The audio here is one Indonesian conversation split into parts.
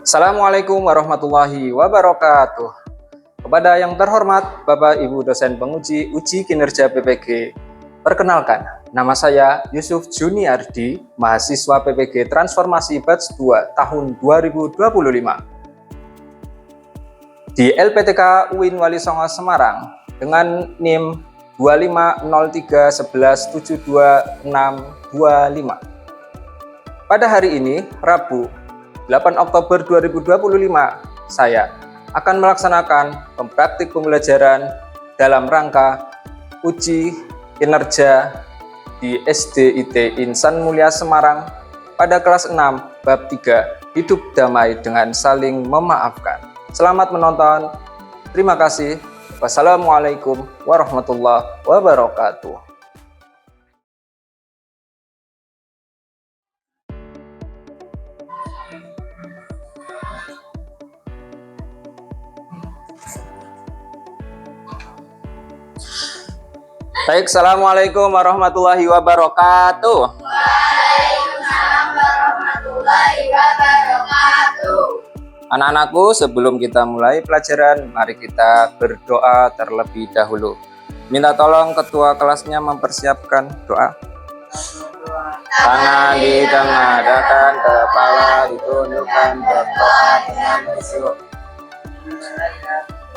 Assalamualaikum warahmatullahi wabarakatuh. Kepada yang terhormat Bapak Ibu dosen penguji uji kinerja PPG, perkenalkan, nama saya Yusuf Juniardi, mahasiswa PPG Transformasi Batch 2 tahun 2025 di LPTK UIN Wali Songo Semarang dengan NIM 250311722625. Pada hari ini, Rabu 8 Oktober 2025, saya akan melaksanakan praktik pembelajaran dalam rangka uji kinerja di SDIT Insan Mulia Semarang pada kelas 6 bab 3 Hidup Damai dengan Saling Memaafkan. Selamat menonton. Terima kasih. Wassalamualaikum warahmatullahi wabarakatuh. Baik, Assalamualaikum warahmatullahi wabarakatuh. Waalaikumsalam warahmatullahi wabarakatuh. Anak-anakku, sebelum kita mulai pelajaran, mari kita berdoa terlebih dahulu. Minta tolong ketua kelasnya mempersiapkan doa. Tangan ditengadahkan, kepala ditundukkan, berdoa dengan khusyuk.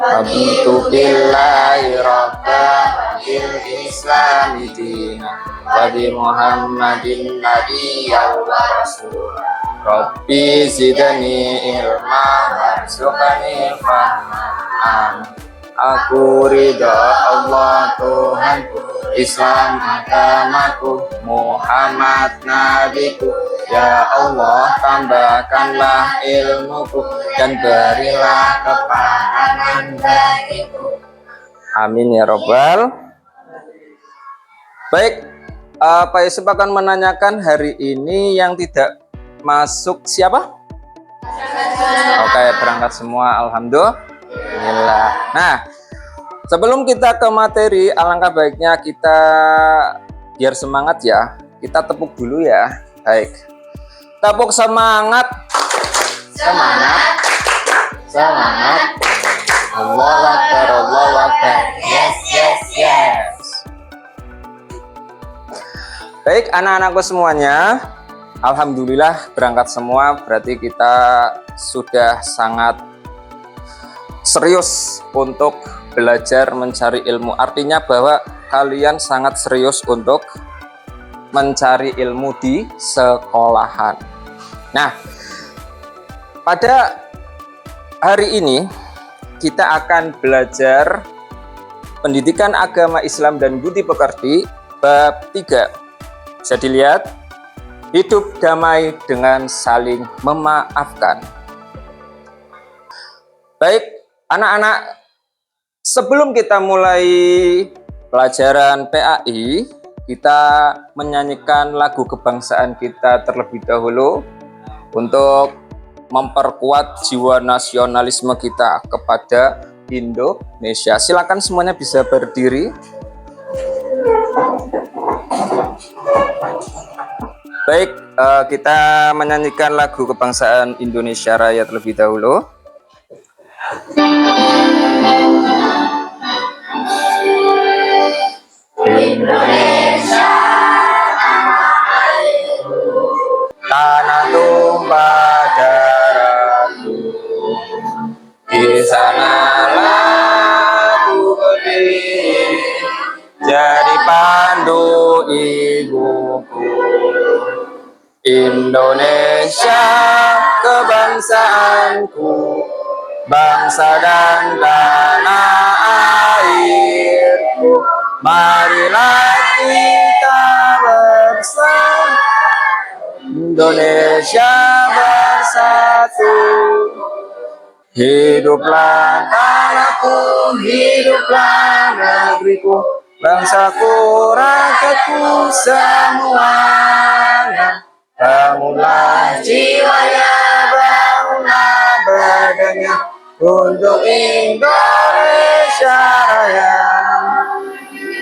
Abitu billahi rabban bil islami dina wa bi muhammadin nabiyyan wa rasul. Rabbi zidni ilma warzuqni fahman. Aku ridha Allah Tuhanku, Islam agamaku, Muhammad nabiku. Ya Allah, tambahkanlah ilmuku dan berilah kepahaman bagiku. Amin ya robbal. Baik, Pak Yusuf akan menanyakan hari ini yang tidak masuk siapa? Oke, berangkat semua, alhamdulillah. Nah, sebelum kita ke materi, alangkah baiknya kita biar semangat ya, kita tepuk dulu ya. Baik, tepuk semangat. Semangat. Allahu Akbar, Allahu Akbar. Yes. Baik, anak-anakku semuanya, alhamdulillah berangkat semua, berarti kita sudah sangat serius untuk belajar mencari ilmu. Artinya bahwa kalian sangat serius untuk mencari ilmu di sekolahan. Nah, pada hari ini kita akan belajar pendidikan agama Islam dan budi pekerti bab 3. Bisa dilihat, hidup damai dengan saling memaafkan. Baik, anak-anak, sebelum kita mulai pelajaran PAI, kita menyanyikan lagu kebangsaan kita terlebih dahulu untuk memperkuat jiwa nasionalisme kita kepada Indonesia. Silakan semuanya bisa berdiri. Baik, kita menyanyikan lagu kebangsaan Indonesia Raya terlebih dahulu. Indonesia Tanah tumpah darahku, di sanalah ku berdiri, jadi pandu ibuku. Indonesia kebangsaanku, bangsa dan tanah airku. Marilah kita bersama, Indonesia bersatu. Hiduplah tanahku, hiduplah negeriku, bangsaku, rakyatku semuanya. Bangunlah jiwanya, bangunlah badannya untuk Indonesia Raya.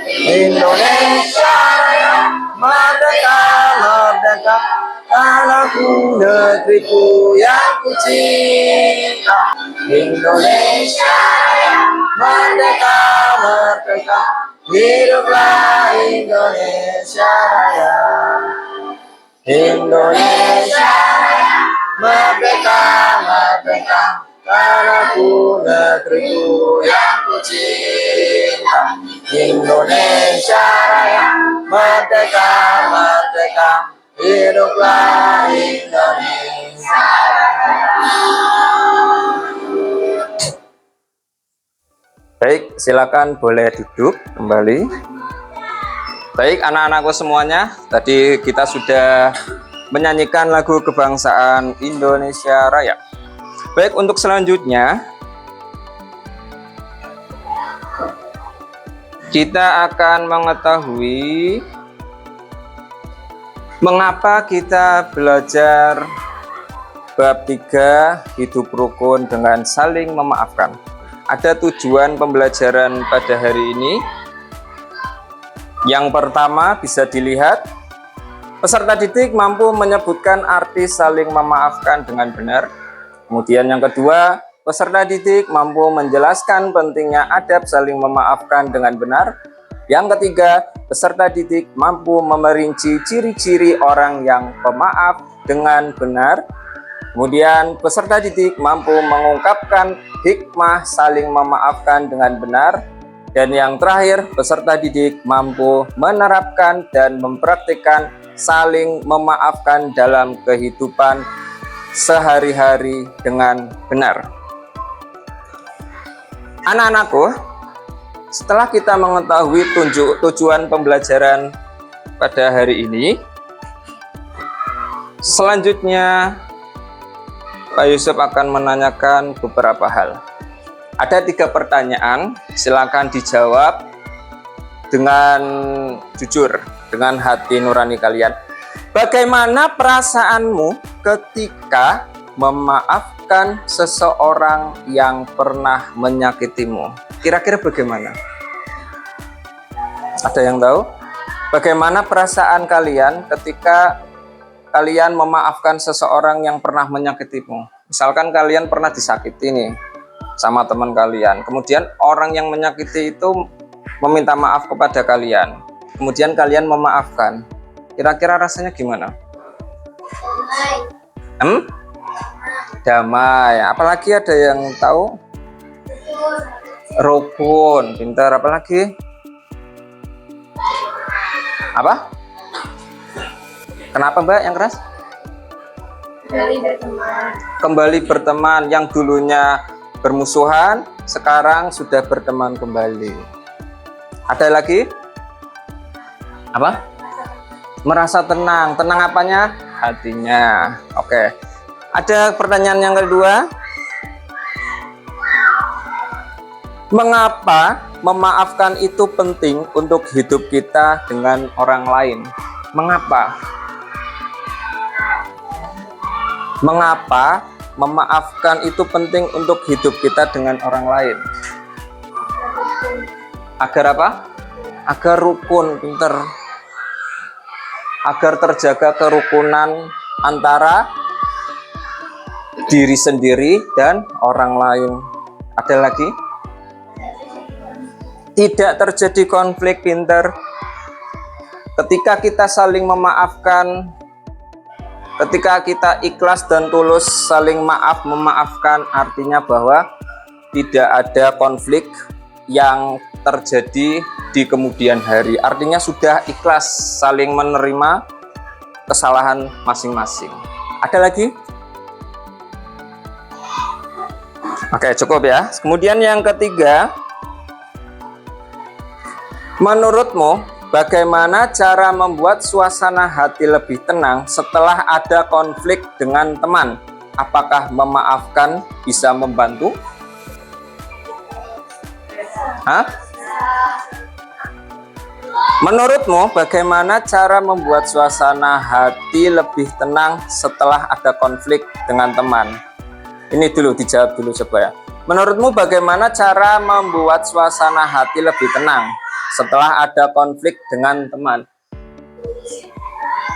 Indonesia Raya, merdeka, merdeka, tanahku, negeriku yang ku cinta. Indonesia Raya, merdeka, merdeka, hiduplah Indonesia Raya. Indonesia Raya, merdeka, merdeka, tanahku, negeriku yang ku cinta. Indonesia Raya, merdeka, merdeka, hiduplah Indonesia Raya. Baik, silakan boleh duduk kembali. Baik, anak-anakku semuanya, tadi kita sudah menyanyikan lagu kebangsaan Indonesia Raya. Baik, untuk selanjutnya kita akan mengetahui mengapa kita belajar bab 3 hidup rukun dengan saling memaafkan. Ada tujuan pembelajaran pada hari ini. Yang pertama bisa dilihat, peserta didik mampu menyebutkan arti saling memaafkan dengan benar. Kemudian yang kedua, peserta didik mampu menjelaskan pentingnya adab saling memaafkan dengan benar. Yang ketiga, peserta didik mampu memerinci ciri-ciri orang yang pemaaf dengan benar. Kemudian peserta didik mampu mengungkapkan hikmah saling memaafkan dengan benar. Dan yang terakhir, peserta didik mampu menerapkan dan mempraktikkan saling memaafkan dalam kehidupan sehari-hari dengan benar. Anak-anakku, setelah kita mengetahui tujuan pembelajaran pada hari ini, selanjutnya Pak Yusuf akan menanyakan beberapa hal. Ada 3 pertanyaan, silakan dijawab dengan jujur, dengan hati nurani kalian. Bagaimana perasaanmu ketika memaafkan seseorang yang pernah menyakitimu? Kira-kira bagaimana? Ada yang tahu? Bagaimana perasaan kalian ketika kalian memaafkan seseorang yang pernah menyakitimu? Misalkan kalian pernah disakiti nih sama teman kalian, kemudian orang yang menyakiti itu meminta maaf kepada kalian, kemudian kalian memaafkan. Kira-kira rasanya gimana? Damai. Apalagi ada yang tahu? Rukun. Pintar. Apalagi? Apa? Kenapa Mbak yang keras? Kembali berteman. Yang dulunya bermusuhan, sekarang sudah berteman kembali. Ada lagi? Apa? Merasa tenang. Tenang apanya? Hatinya. Oke. Ada pertanyaan yang kedua. Mengapa memaafkan itu penting untuk hidup kita dengan orang lain? Mengapa? Mengapa memaafkan itu penting untuk hidup kita dengan orang lain? Agar apa? Agar rukun, pinter. Agar terjaga kerukunan antara diri sendiri dan orang lain. Ada lagi? Tidak terjadi konflik, pinter. Ketika kita saling memaafkan, ketika kita ikhlas dan tulus saling memaafkan, artinya bahwa tidak ada konflik yang terjadi di kemudian hari. Artinya sudah ikhlas saling menerima kesalahan masing-masing. Ada lagi? Oke, cukup ya. Kemudian yang ketiga, menurutmu bagaimana cara membuat suasana hati lebih tenang setelah ada konflik dengan teman? Apakah memaafkan bisa membantu? Hah? Menurutmu bagaimana cara membuat suasana hati lebih tenang setelah ada konflik dengan teman? Ini dulu, dijawab dulu coba ya. Menurutmu bagaimana cara membuat suasana hati lebih tenang setelah ada konflik dengan teman?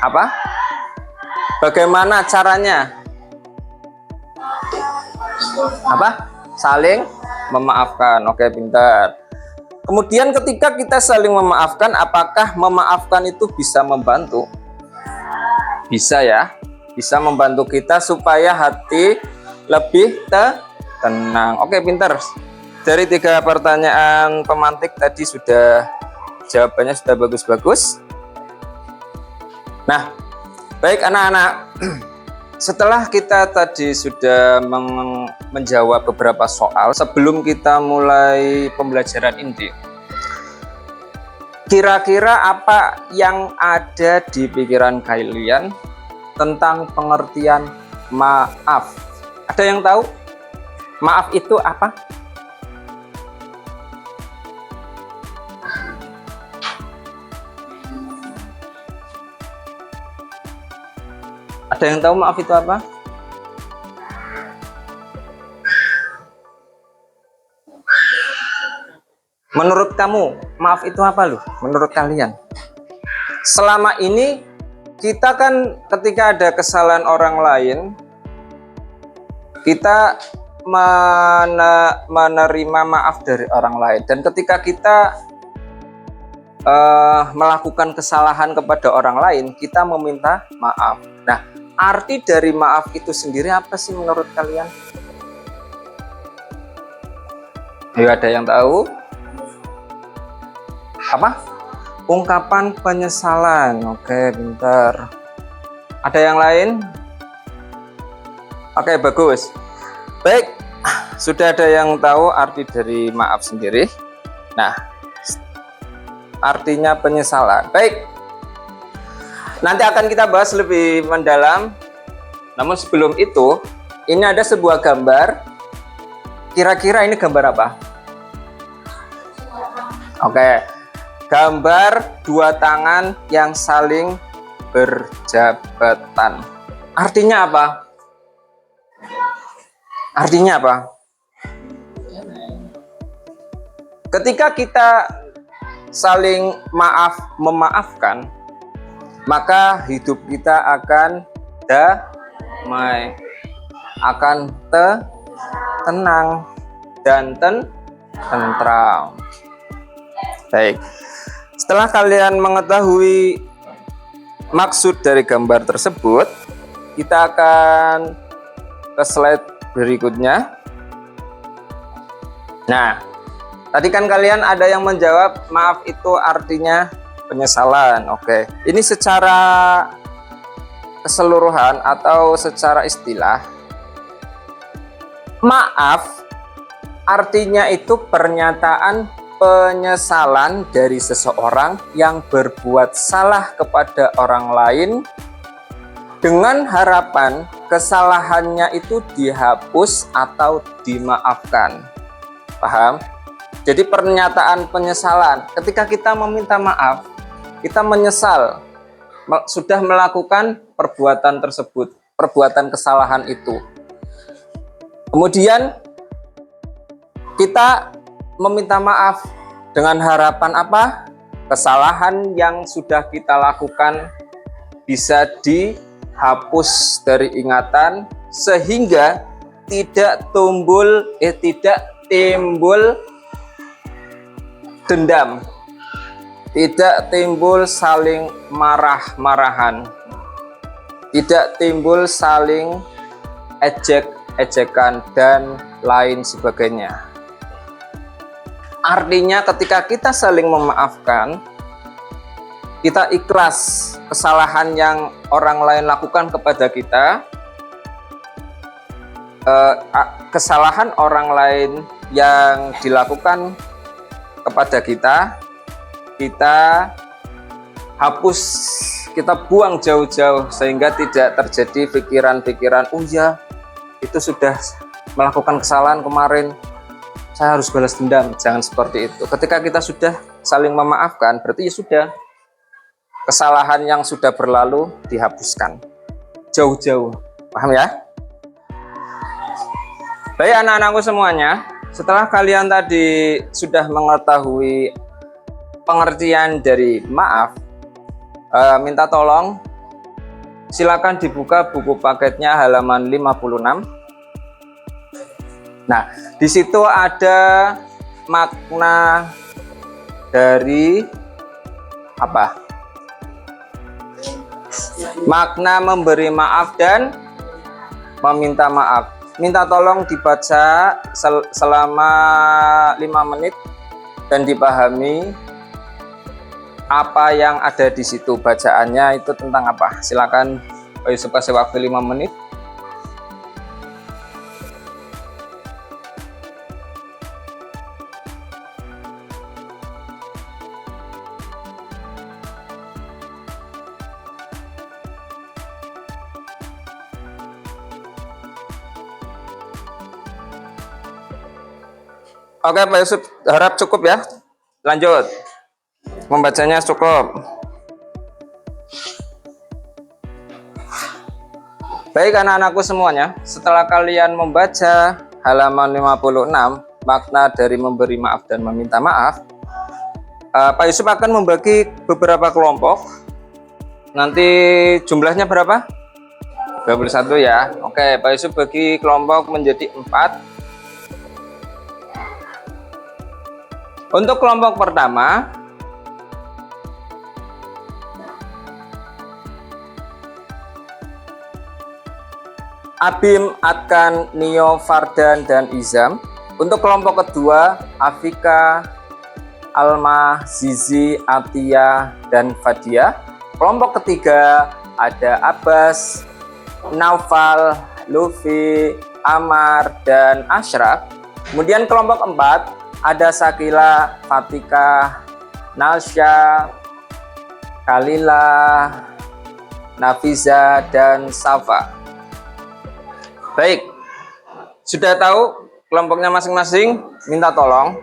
Apa? Bagaimana caranya? Apa? Saling memaafkan. Oke, pintar. Kemudian ketika kita saling memaafkan, apakah memaafkan itu bisa membantu? Bisa ya, bisa membantu kita supaya hati lebih tenang. Oke, pintar. Dari 3 pertanyaan pemantik tadi sudah jawabannya sudah bagus-bagus. Nah, baik anak-anak. Setelah kita tadi sudah menjawab beberapa soal, sebelum kita mulai pembelajaran inti, kira-kira apa yang ada di pikiran kalian tentang pengertian maaf? Ada yang tahu? Maaf itu apa? Ada yang tahu maaf itu apa? Menurut kamu, maaf itu apa loh? Menurut kalian? Selama ini kita kan ketika ada kesalahan orang lain, kita menerima maaf dari orang lain. Dan ketika kita melakukan kesalahan kepada orang lain, kita meminta maaf. Nah, arti dari maaf itu sendiri apa sih menurut kalian? Ayo, ada yang tahu? Apa? Ungkapan penyesalan. Oke, pintar. Ada yang lain? Oke, bagus. Baik, sudah ada yang tahu arti dari maaf sendiri. Nah, artinya penyesalan. Baik, nanti akan kita bahas lebih mendalam. Namun sebelum itu, ini ada sebuah gambar. Kira-kira ini gambar apa? Oke, gambar 2 tangan yang saling berjabatan. Artinya apa? Artinya apa? Ketika kita saling memaafkan, maka hidup kita akan damai, akan tenang dan tentram. Baik, setelah kalian mengetahui maksud dari gambar tersebut, kita akan ke slide berikutnya. Nah, tadi kan kalian ada yang menjawab maaf itu artinya penyesalan. Oke, ini secara keseluruhan atau secara istilah, maaf artinya itu pernyataan penyesalan dari seseorang yang berbuat salah kepada orang lain dengan harapan kesalahannya itu dihapus atau dimaafkan. Paham? Jadi pernyataan penyesalan, ketika kita meminta maaf, kita menyesal sudah melakukan perbuatan tersebut, perbuatan kesalahan itu. Kemudian kita meminta maaf dengan harapan apa? Kesalahan yang sudah kita lakukan bisa dihapus dari ingatan sehingga tidak timbul dendam, tidak timbul saling marah-marahan, tidak timbul saling ejek-ejekan dan lain sebagainya. Artinya ketika kita saling memaafkan, kita ikhlas kesalahan yang orang lain lakukan kepada kita, kesalahan orang lain yang dilakukan kepada kita, kita hapus, kita buang jauh-jauh sehingga tidak terjadi pikiran-pikiran, oh ya itu sudah melakukan kesalahan kemarin, saya harus balas dendam. Jangan seperti itu. Ketika kita sudah saling memaafkan, berarti ya sudah, kesalahan yang sudah berlalu dihapuskan jauh-jauh. Paham ya? Baik anak-anakku semuanya, setelah kalian tadi sudah mengetahui pengertian dari maaf, minta tolong silakan dibuka buku paketnya halaman 56. Nah, di situ ada makna dari apa? Makna memberi maaf dan meminta maaf. Minta tolong dibaca selama 5 menit dan dipahami apa yang ada di situ. Bacaannya itu tentang apa? Silakan Pak Yusuf kasih waktu 5 menit. Oke Pak Yusuf, harap cukup ya. Lanjut. Membacanya cukup. Baik anak-anakku semuanya, setelah kalian membaca halaman 56, makna dari memberi maaf dan meminta maaf, Pak Yusuf akan membagi beberapa kelompok. Nanti jumlahnya berapa? 21 ya. Oke, Pak Yusuf bagi kelompok menjadi 4. Untuk kelompok pertama, Abim, Atkan, Nio, Fardan, dan Izam. Untuk kelompok kedua, Afika, Alma, Zizi, Atia, dan Fadia. Kelompok ketiga ada Abbas, Naufal, Lufi, Amar, dan Ashraf. Kemudian kelompok empat ada Sakila, Fatika, Nalsya, Kalila, Nafiza, dan Safa. Baik, sudah tahu kelompoknya masing-masing? Minta tolong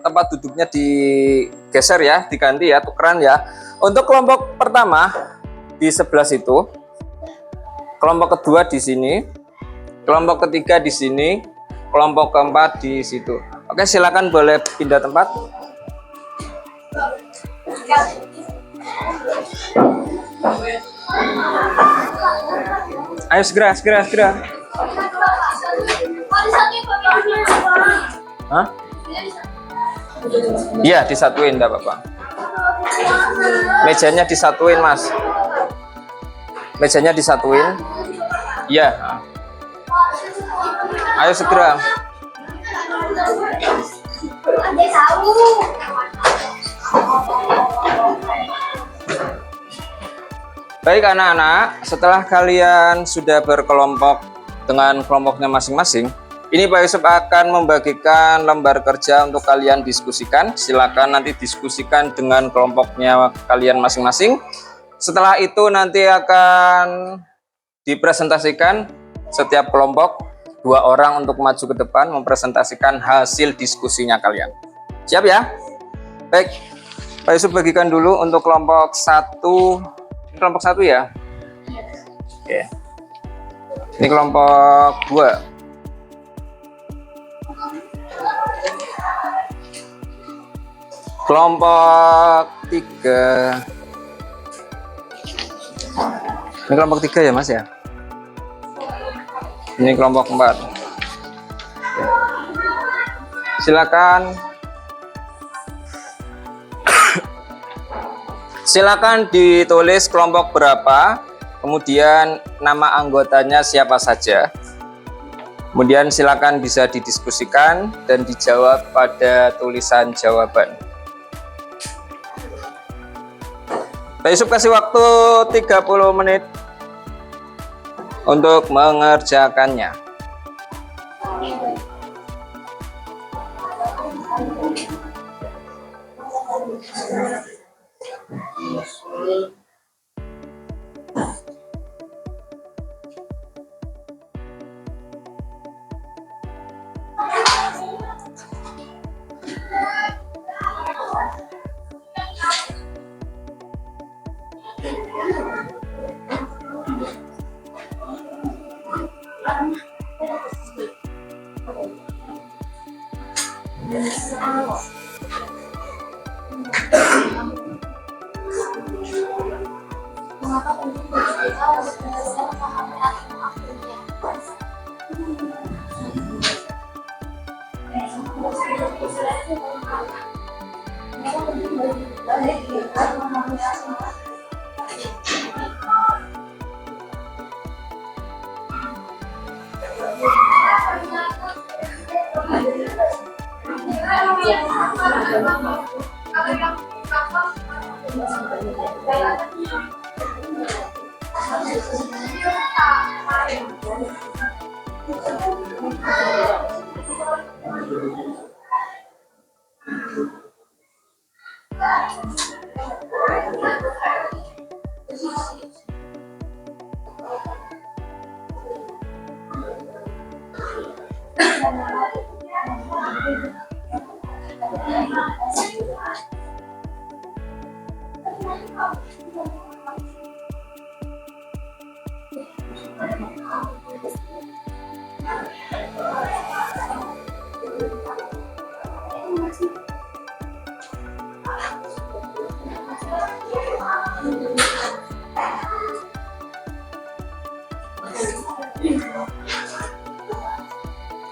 tempat duduknya digeser ya, diganti ya, tukeran ya. Untuk kelompok pertama di sebelah situ, kelompok kedua di sini, kelompok ketiga di sini, kelompok keempat di situ. Oke, silakan boleh pindah tempat. Ayo segera. Hah? Iya, disatuin enggak apa-apa. Mejanya disatuin, Mas. Mejanya disatuin. Iya. Ayo segera. Baik anak-anak, setelah kalian sudah berkelompok dengan kelompoknya masing-masing, ini Pak Yusuf akan membagikan lembar kerja untuk kalian diskusikan. Silakan nanti diskusikan dengan kelompoknya kalian masing-masing. Setelah itu nanti akan dipresentasikan setiap kelompok 2 orang untuk maju ke depan mempresentasikan hasil diskusinya kalian. Siap ya? Baik, Pak Yusuf bagikan dulu untuk kelompok 1. Ini kelompok 1 ya? Oke. Ini kelompok 2. Kelompok 3. Ini kelompok 3 ya Mas ya? Ini kelompok 4. Silakan. Silakan ditulis kelompok berapa, kemudian nama anggotanya siapa saja. Kemudian silakan bisa didiskusikan dan dijawab pada tulisan jawaban. Pak Yusuf kasih waktu 30 menit untuk mengerjakannya.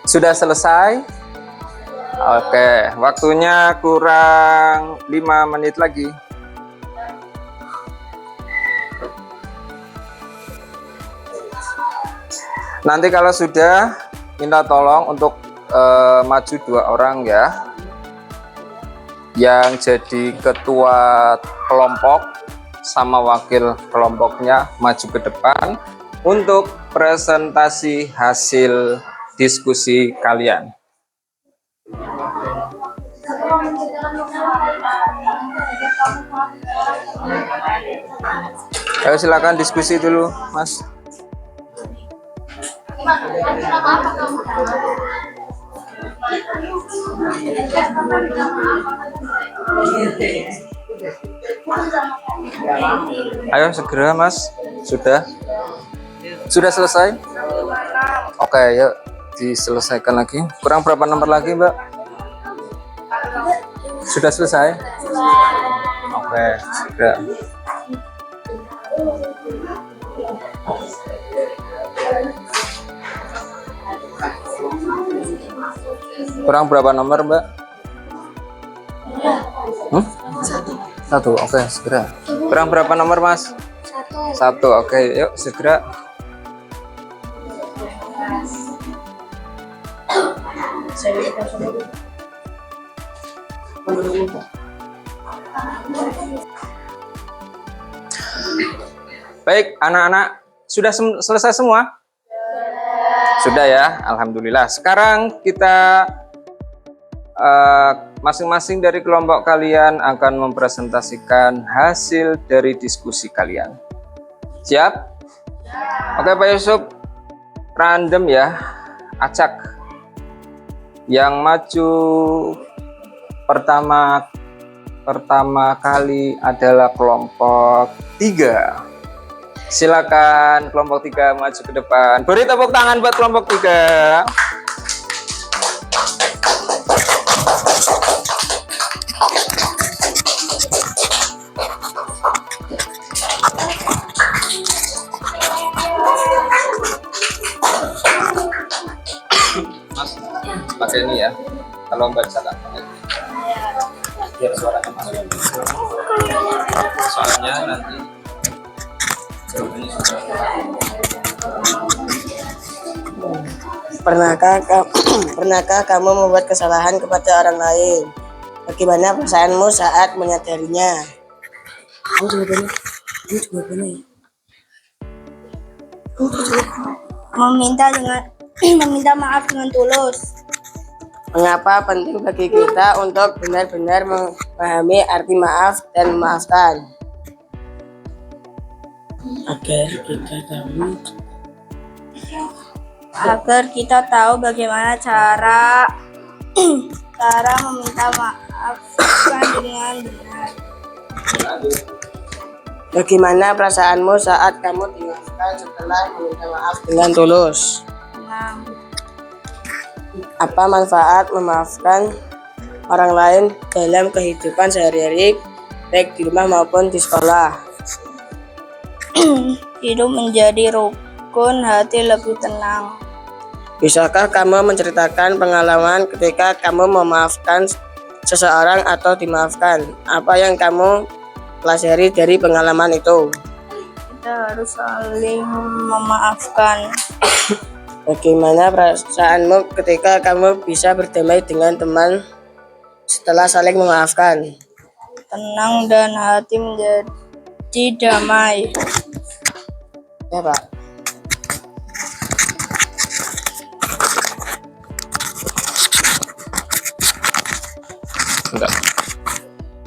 Sudah selesai? Oke, waktunya kurang 5 menit lagi. Nanti kalau sudah, minta tolong untuk maju 2 orang ya, yang jadi ketua kelompok sama wakil kelompoknya maju ke depan untuk presentasi hasil diskusi kalian. Ayo silakan diskusi dulu, Mas. Ayo segera, Mas. Sudah selesai? Oke, yuk diselesaikan lagi. Kurang berapa nomor lagi, Mbak? Sudah selesai? Oke, segera. Kurang berapa nomor, Mbak? Satu, oke, segera. Kurang berapa nomor, Mas? Satu, oke, yuk segera. Baik, anak-anak, sudah selesai semua? Sudah ya, alhamdulillah. Sekarang kita masing-masing dari kelompok kalian akan mempresentasikan hasil dari diskusi kalian. Siap? Oke, Pak Yusuf, random ya, acak. Yang maju pertama kali adalah kelompok 3. Silakan kelompok 3 maju ke depan. Beri tepuk tangan buat kelompok 3. Mas, pakai ini ya. Kalau Mbak bisa biar suaranya masuk. Soalnya nanti Pernahkah kamu membuat kesalahan kepada orang lain? Bagaimana perasaanmu saat menyadarinya? Meminta maaf dengan tulus. Mengapa penting bagi kita untuk benar-benar memahami arti maaf dan memaafkan? Agar kita tahu bagaimana cara meminta maaf dengan benar. Bagaimana perasaanmu saat kamu dimaafkan setelah meminta maaf dengan tulus? Apa manfaat memaafkan orang lain dalam kehidupan sehari-hari, baik di rumah maupun di sekolah? hidup menjadi rukun, hati lebih tenang. Bisakah kamu menceritakan pengalaman ketika kamu memaafkan seseorang atau dimaafkan? Apa yang kamu pelajari dari pengalaman itu? Kita harus saling memaafkan. Bagaimana perasaanmu ketika kamu bisa berdamai dengan teman setelah saling memaafkan? Tenang dan hati menjadi damai. Ya, Pak. Enggak.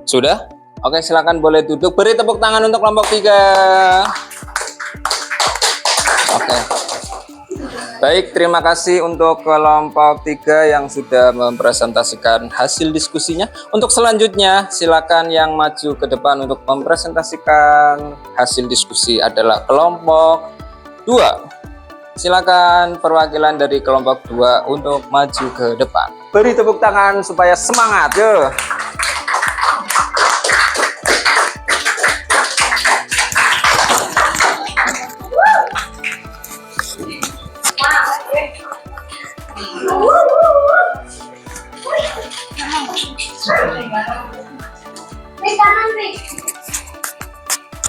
Sudah? Oke, silakan boleh duduk. Beri tepuk tangan untuk kelompok 3. Oke. Baik, terima kasih untuk kelompok 3 yang sudah mempresentasikan hasil diskusinya. Untuk selanjutnya, silakan yang maju ke depan untuk mempresentasikan hasil diskusi adalah kelompok 2. Silakan perwakilan dari kelompok 2 untuk maju ke depan. Beri tepuk tangan supaya semangat, yuk.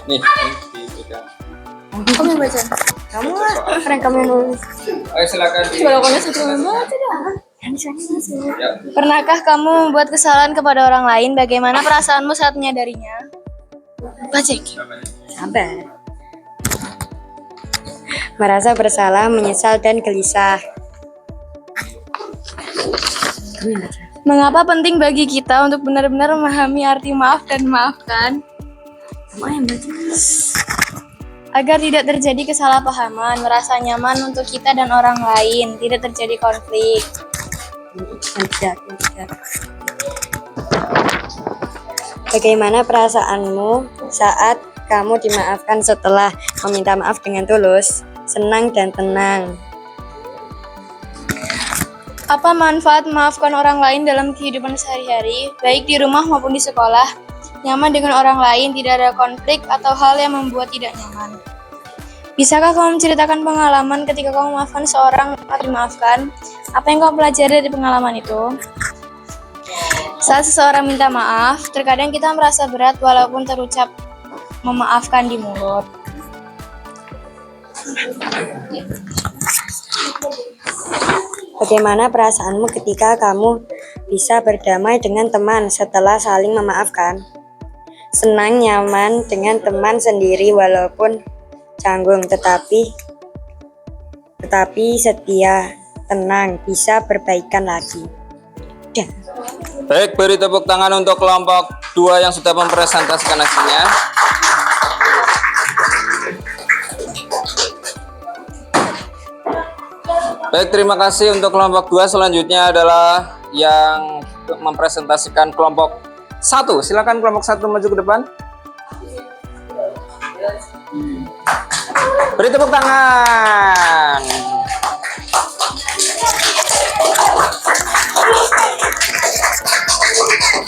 Nih, dipegang. Kamu yang baca. Kamu lah. Keren kamu yang nulis. Ayo silakan. Coba lakukannya satu baca dah. Ya. Pernahkah kamu membuat kesalahan kepada orang lain? Bagaimana perasaanmu saat menyadarinya? Baca. Sabar. Merasa bersalah, menyesal, dan gelisah. Mengapa penting bagi kita untuk benar-benar memahami arti maaf dan memaafkan? Agar tidak terjadi kesalahpahaman, merasa nyaman untuk kita dan orang lain, tidak terjadi konflik. Bagaimana perasaanmu saat kamu dimaafkan setelah meminta maaf dengan tulus, senang dan tenang? Apa manfaat memaafkan orang lain dalam kehidupan sehari-hari, baik di rumah maupun di sekolah? Nyaman dengan orang lain, tidak ada konflik atau hal yang membuat tidak nyaman. Bisakah kamu menceritakan pengalaman ketika kamu memaafkan seorang atau dimaafkan? Apa yang kamu pelajari dari pengalaman itu? Saat seseorang minta maaf, terkadang kita merasa berat walaupun terucap memaafkan di mulut. Bagaimana perasaanmu ketika kamu bisa berdamai dengan teman setelah saling memaafkan? Senang, nyaman dengan teman sendiri walaupun canggung, tetapi setia, tenang, bisa berbaikan lagi. Dan Baik, beri tepuk tangan untuk kelompok 2 yang sudah mempresentasikan hasilnya. Baik, terima kasih untuk kelompok 2. Selanjutnya adalah yang mempresentasikan kelompok 1. Silakan kelompok 1 maju ke depan. Beri tepuk tangan.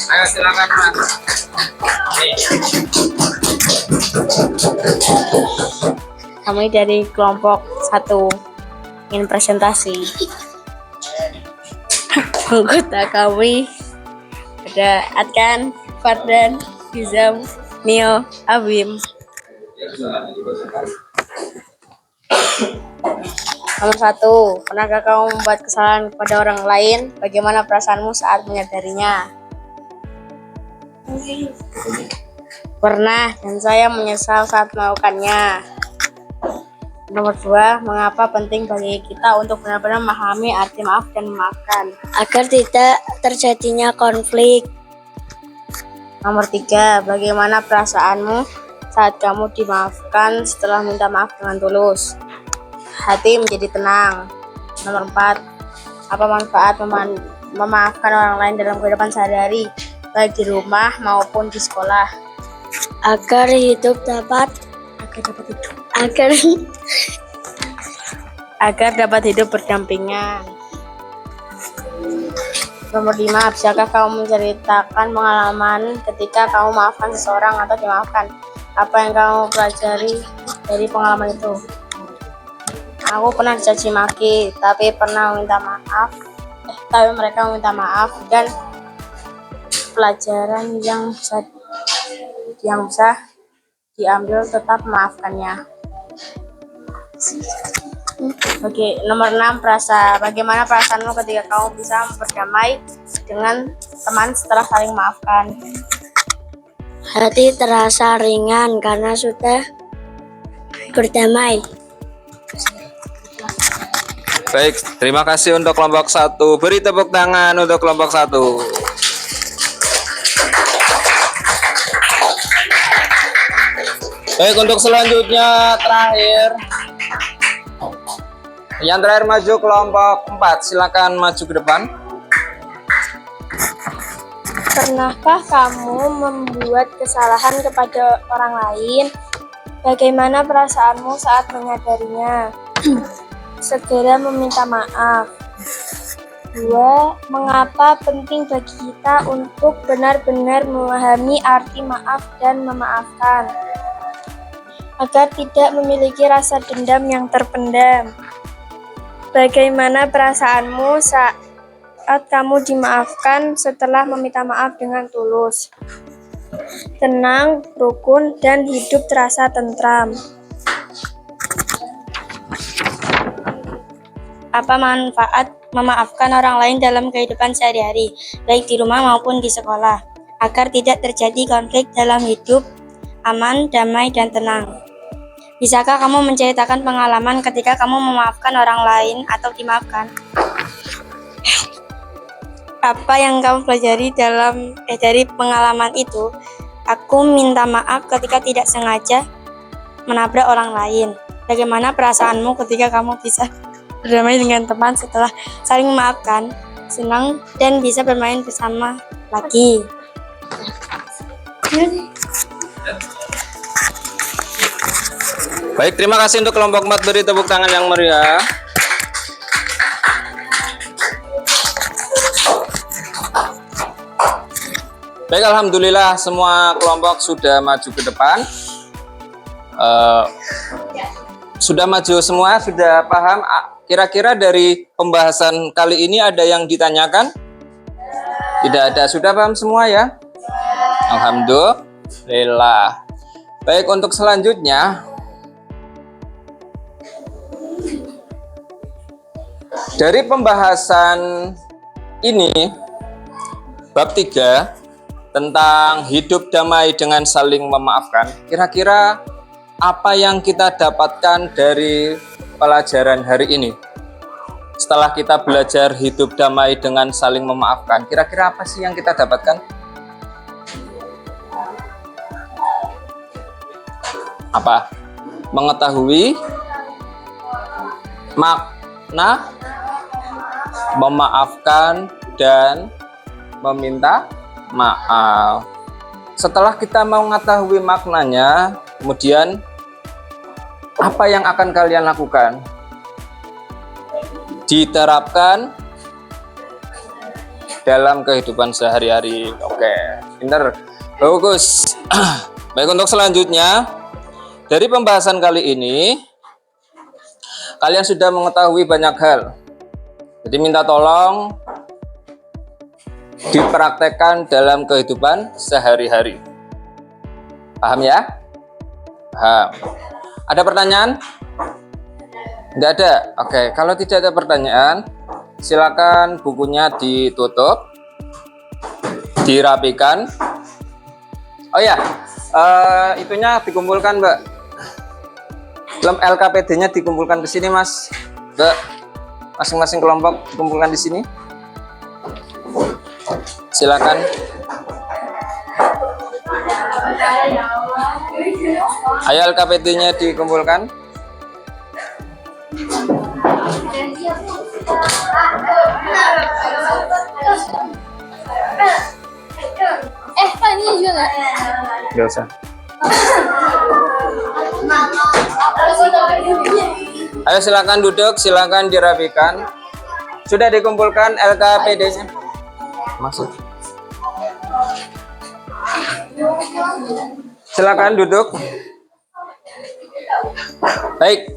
Ayo silakan Mas. kami dari kelompok 1 ingin presentasi. Anggota kami ada Adkan, Fardan, Hizam, Nio, Abim. Nomor 1, pernahkah kamu membuat kesalahan kepada orang lain? Bagaimana perasaanmu saat menyadarinya? Pernah, dan saya menyesal saat melakukannya. Nomor 2, mengapa penting bagi kita untuk benar-benar memahami arti maaf dan memaafkan? Agar tidak terjadinya konflik. Nomor 3, bagaimana perasaanmu saat kamu dimaafkan setelah minta maaf dengan tulus? Hati menjadi tenang. Nomor 4, apa manfaat memaafkan orang lain dalam kehidupan sehari-hari, baik di rumah maupun di sekolah? Agar dapat hidup berdampingan. Nomor 5, bisakah kamu menceritakan pengalaman ketika kamu maafkan seseorang atau dimaafkan? Apa yang kamu pelajari dari pengalaman itu. Aku pernah dicaci maki, tapi mereka meminta maaf dan pelajaran yang bisa diambil tetap memaafkannya. Oke, nomor 6, bagaimana perasaanmu ketika kamu bisa berdamai dengan teman setelah saling memaafkan? Hati terasa ringan karena sudah berdamai. Baik, terima kasih untuk kelompok 1. Beri tepuk tangan untuk kelompok 1. Baik, untuk selanjutnya terakhir. Yang terakhir maju kelompok 4. Silakan maju ke depan. Pernahkah kamu membuat kesalahan kepada orang lain? Bagaimana perasaanmu saat menyadarinya? Segera meminta maaf. 2. Mengapa penting bagi kita untuk benar-benar memahami arti maaf dan memaafkan, agar tidak memiliki rasa dendam yang terpendam? Bagaimana perasaanmu saat kamu dimaafkan setelah meminta maaf dengan tulus? Tenang, rukun, dan hidup terasa tentram. Apa manfaat memaafkan orang lain dalam kehidupan sehari-hari, baik di rumah maupun di sekolah, agar tidak terjadi konflik dalam hidup aman, damai, dan tenang? Bisakah kamu menceritakan pengalaman ketika kamu memaafkan orang lain atau dimaafkan? Apa yang kamu pelajari dari pengalaman itu? Aku minta maaf ketika tidak sengaja menabrak orang lain. Bagaimana perasaanmu ketika kamu bisa berdamai dengan teman setelah saling memaafkan, senang, dan bisa bermain bersama lagi? Baik, terima kasih untuk kelompok 4. Beri tepuk tangan yang meriah. Baik, alhamdulillah semua kelompok sudah maju ke depan. Sudah maju semua, sudah paham. Kira-kira dari pembahasan kali ini ada yang ditanyakan? Tidak ada, sudah paham semua ya? Alhamdulillah. Baik, untuk selanjutnya, dari pembahasan ini, bab 3 tentang hidup damai dengan saling memaafkan, kira-kira apa yang kita dapatkan dari pelajaran hari ini? Setelah kita belajar hidup damai dengan saling memaafkan, kira-kira apa sih yang kita dapatkan? Apa? Mengetahui makna memaafkan dan meminta maaf. Setelah kita mengetahui maknanya, kemudian apa yang akan kalian lakukan? Diterapkan dalam kehidupan sehari-hari. Oke, pinter, bagus. Baik, untuk selanjutnya, dari pembahasan kali ini, kalian sudah mengetahui banyak hal. Jadi minta tolong dipraktekkan dalam kehidupan sehari-hari. Paham ya? Paham. Ada pertanyaan? Tidak ada? Oke, kalau tidak ada pertanyaan, silakan bukunya ditutup, dirapikan. Oh ya, itunya dikumpulkan, Mbak. LKPD-nya dikumpulkan ke sini, Mas. Mbak, masing-masing kelompok dikumpulkan di sini. Silakan. Ayo LKPD-nya dikumpulkan. Pak, ini juga nggak? Nggak usah. Ayo silakan duduk, silakan dirapikan. Sudah dikumpulkan LKPD-nya? Masuk. Silakan duduk. Baik.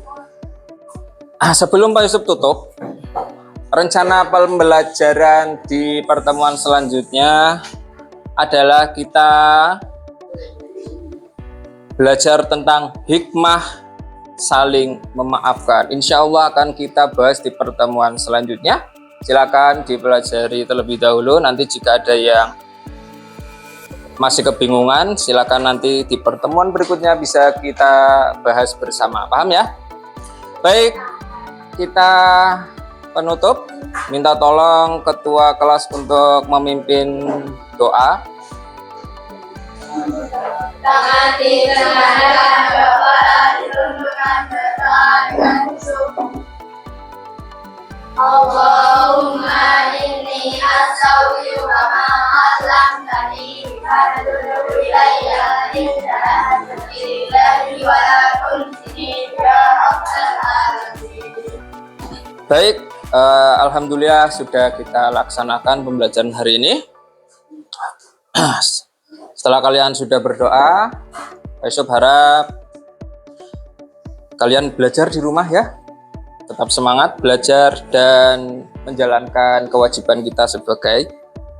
Sebelum Pak Yusuf tutup, rencana pembelajaran di pertemuan selanjutnya adalah kita belajar tentang hikmah saling memaafkan. Insya Allah akan kita bahas di pertemuan selanjutnya. Silakan dipelajari terlebih dahulu. Nanti jika ada yang masih kebingungan, silakan nanti di pertemuan berikutnya bisa kita bahas bersama. Paham ya? Baik, kita penutup. Minta tolong ketua kelas untuk memimpin doa. Tangan ditenangkan, kepala ditundukkan, berdoa dengan khusyuk. Allahumma inni astaudiuka ma 'allamtani fardud ilayya inna lillahi wa la tunsini ya rabbal alamin. Baik, alhamdulillah sudah kita laksanakan pembelajaran hari ini. Setelah kalian sudah berdoa, besok harap kalian belajar di rumah ya. Tetap semangat belajar dan menjalankan kewajiban kita sebagai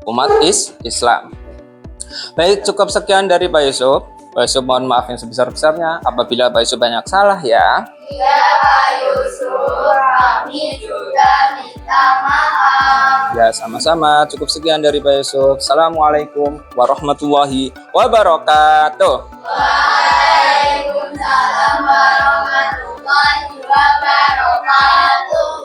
umat Islam. Baik, cukup sekian dari Pak Yusuf. Pak Yusuf mohon maaf yang sebesar-besarnya apabila Pak Yusuf banyak salah ya. Ya Pak Yusuf, kami juga minta maaf. Ya, sama-sama. Cukup sekian dari Pak Yusuf. Assalamualaikum warahmatullahi wabarakatuh. Waalaikumsalam warahmatullahi wabarakatuh.